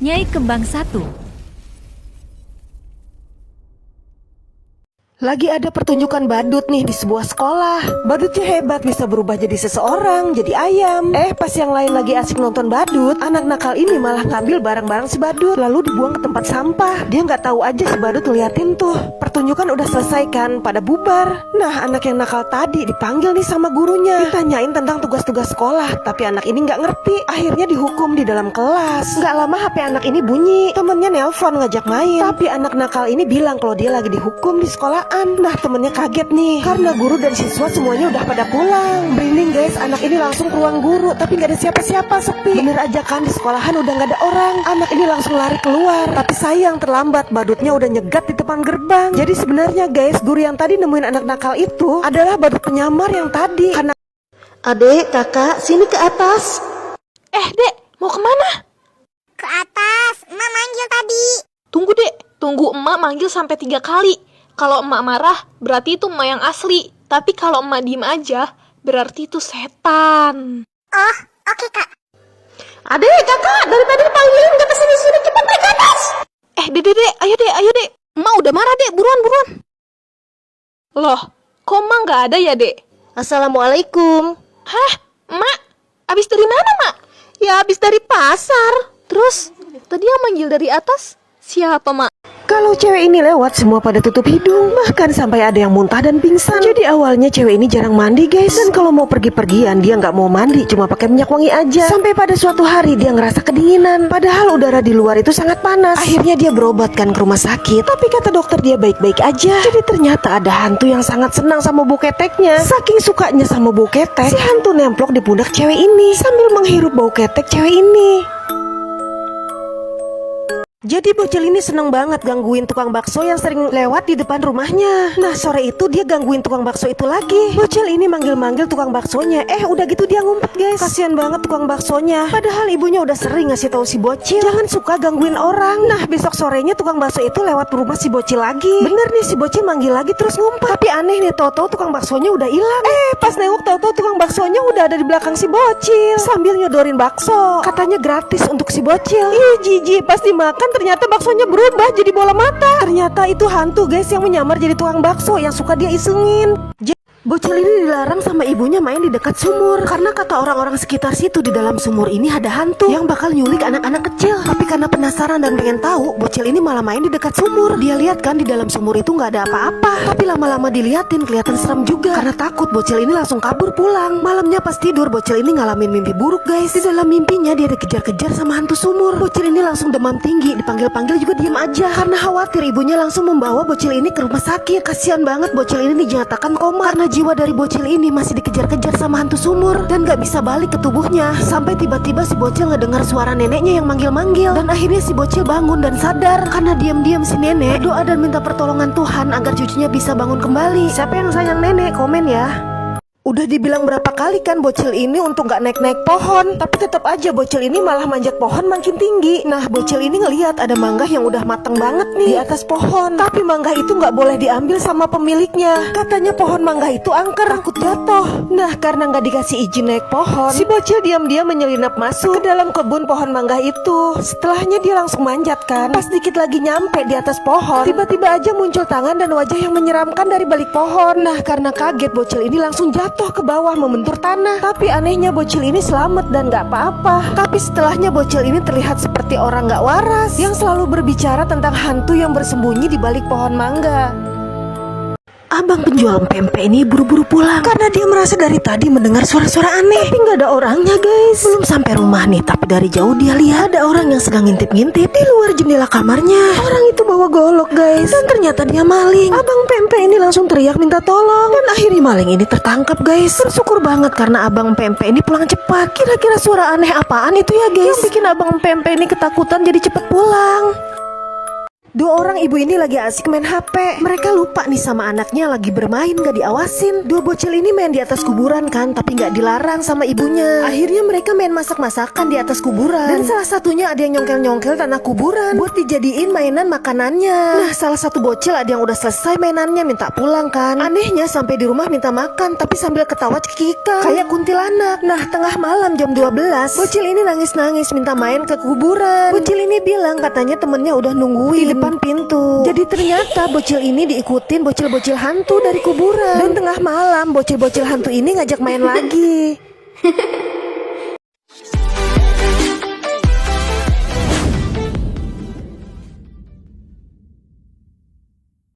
Nyai Kembang 1. Lagi ada pertunjukan badut nih di sebuah sekolah. Badutnya hebat, bisa berubah jadi seseorang, jadi ayam. Pas yang lain lagi asik nonton badut, anak nakal ini malah ngambil barang-barang si badut lalu dibuang ke tempat sampah. Dia nggak tahu aja si badut ngeliatin tuh. Pertunjukan udah selesai kan, pada bubar. Nah, anak yang nakal tadi dipanggil nih sama gurunya, ditanyain tentang tugas-tugas sekolah. Tapi anak ini nggak ngerti, akhirnya dihukum di dalam kelas. Nggak lama HP anak ini bunyi, temennya nelpon ngajak main. Tapi anak nakal ini bilang kalau dia lagi dihukum di sekolah. Nah, temennya kaget nih karena guru dan siswa semuanya udah pada pulang. Merinding guys, anak ini langsung ke ruang guru, tapi gak ada siapa-siapa, sepi. Bener aja kan, di sekolahan udah gak ada orang. Anak ini langsung lari keluar, tapi sayang terlambat, badutnya udah nyegat di depan gerbang. Jadi sebenarnya guys, guru yang tadi nemuin anak nakal itu adalah badut penyamar yang tadi. Karena adek, kakak, sini ke atas. Dek, mau kemana? Ke atas, emak manggil tadi. Tunggu dek, tunggu emak manggil sampai 3 kali. Kalau emak marah, berarti itu emak yang asli. Tapi kalau emak diem aja, berarti itu setan. Oh, oke kak. Adek, kakak, dari tadi dipanggilin kata sini-sini, cepat naik ke atas. Dek, ayo dek. Emak udah marah dek, buruan. Loh, kok emak nggak ada ya dek? Assalamualaikum. Hah, emak? Abis dari mana mak? Ya abis dari pasar. Terus, tadi yang manggil dari atas, siapa mak? Kalau cewek ini lewat, semua pada tutup hidung. Bahkan sampai ada yang muntah dan pingsan. Jadi awalnya cewek ini jarang mandi guys. Dan kalau mau pergi-pergian, dia nggak mau mandi, cuma pakai minyak wangi aja. Sampai pada suatu hari dia ngerasa kedinginan, padahal udara di luar itu sangat panas. Akhirnya dia berobat kan ke rumah sakit. Tapi kata dokter dia baik-baik aja. Jadi ternyata ada hantu yang sangat senang sama bau keteknya. Saking sukanya sama bau ketek, si hantu nemplok di pundak cewek ini sambil menghirup bau ketek cewek ini. Jadi bocil ini seneng banget gangguin tukang bakso yang sering lewat di depan rumahnya. Nah, sore itu dia gangguin tukang bakso itu lagi. Bocil ini manggil-manggil tukang baksonya. Udah gitu dia ngumpet guys. Kasian banget tukang baksonya. Padahal ibunya udah sering ngasih tahu si bocil jangan suka gangguin orang. Nah, besok sorenya tukang bakso itu lewat rumah si bocil lagi. Bener nih, si bocil manggil lagi terus ngumpet. Tapi aneh nih, tau-tau tukang baksonya udah hilang. Pas nengok tau-tau tukang baksonya udah ada di belakang si bocil sambil nyodorin bakso. Katanya gratis untuk si bocil. Ih, jijik, pas dimakan ternyata baksonya berubah jadi bola mata. Ternyata itu hantu guys yang menyamar jadi tukang bakso yang suka dia isengin. Bocil ini dilarang sama ibunya main di dekat sumur karena kata orang-orang sekitar situ di dalam sumur ini ada hantu yang bakal nyulik anak-anak kecil. Tapi karena penasaran dan pengen tahu, bocil ini malah main di dekat sumur. Dia lihat kan di dalam sumur itu nggak ada apa-apa. Tapi lama-lama diliatin kelihatan serem juga. Karena takut, bocil ini langsung kabur pulang. Malamnya pas tidur, bocil ini ngalamin mimpi buruk guys. Di dalam mimpinya dia dikejar-kejar sama hantu sumur. Bocil ini langsung demam tinggi, dipanggil-panggil juga diem aja karena khawatir. Ibunya langsung membawa bocil ini ke rumah sakit. Kasian banget, bocil ini dinyatakan koma karena jiwa dari bocil ini masih dikejar-kejar sama hantu sumur dan gak bisa balik ke tubuhnya. Sampai tiba-tiba si bocil ngedengar suara neneknya yang manggil-manggil. Dan akhirnya si bocil bangun dan sadar. Karena diam-diam si nenek berdoa dan minta pertolongan Tuhan agar cucunya bisa bangun kembali. Siapa yang sayang nenek? Komen ya. Udah dibilang berapa kali kan bocil ini untuk gak naik-naik pohon, tapi tetap aja bocil ini malah manjat pohon makin tinggi. Nah, bocil ini ngelihat ada mangga yang udah mateng banget nih di atas pohon. Tapi mangga itu gak boleh diambil sama pemiliknya. Katanya pohon mangga itu angker, takut jatuh. Nah, karena gak dikasih izin naik pohon, si bocil diam-diam menyelinap masuk ke dalam kebun pohon mangga itu. Setelahnya dia langsung manjat kan. Pas dikit lagi nyampe di atas pohon, tiba-tiba aja muncul tangan dan wajah yang menyeramkan dari balik pohon. Nah, karena kaget, bocil ini langsung jatuh ke bawah membentur tanah. Tapi anehnya bocil ini selamat dan gak apa-apa. Tapi setelahnya bocil ini terlihat seperti orang gak waras yang selalu berbicara tentang hantu yang bersembunyi di balik pohon mangga. Abang penjual pempek ini buru-buru pulang karena dia merasa dari tadi mendengar suara-suara aneh. Tapi gak ada orangnya guys. Belum sampai rumah nih, tapi dari jauh dia lihat ada orang yang sedang ngintip-ngintip di luar jendela kamarnya. Orang itu bawa golok guys, dan ternyata dia maling. Abang pempek ini langsung teriak minta tolong, dan akhirnya maling ini tertangkap guys. Bersyukur banget karena abang pempek ini pulang cepat. Kira-kira suara aneh apaan itu ya guys yang bikin abang pempek ini ketakutan jadi cepet pulang? Dua orang ibu ini lagi asik main HP. Mereka lupa nih sama anaknya lagi bermain gak diawasin. Dua bocil ini main di atas kuburan kan, tapi gak dilarang sama ibunya. Akhirnya mereka main masak-masakan di atas kuburan. Dan salah satunya ada yang nyongkel-nyongkel tanah kuburan buat dijadiin mainan makanannya. Nah, salah satu bocil ada yang udah selesai mainannya minta pulang kan. Anehnya sampai di rumah minta makan tapi sambil ketawa cekikikan kayak kuntilanak. Nah, tengah malam jam 12, bocil ini nangis-nangis minta main ke kuburan. Bocil ini bilang katanya temennya udah nungguin di depan pintu. Jadi ternyata bocil ini diikutin bocil-bocil hantu dari kuburan. Dan tengah malam bocil-bocil hantu ini ngajak main lagi.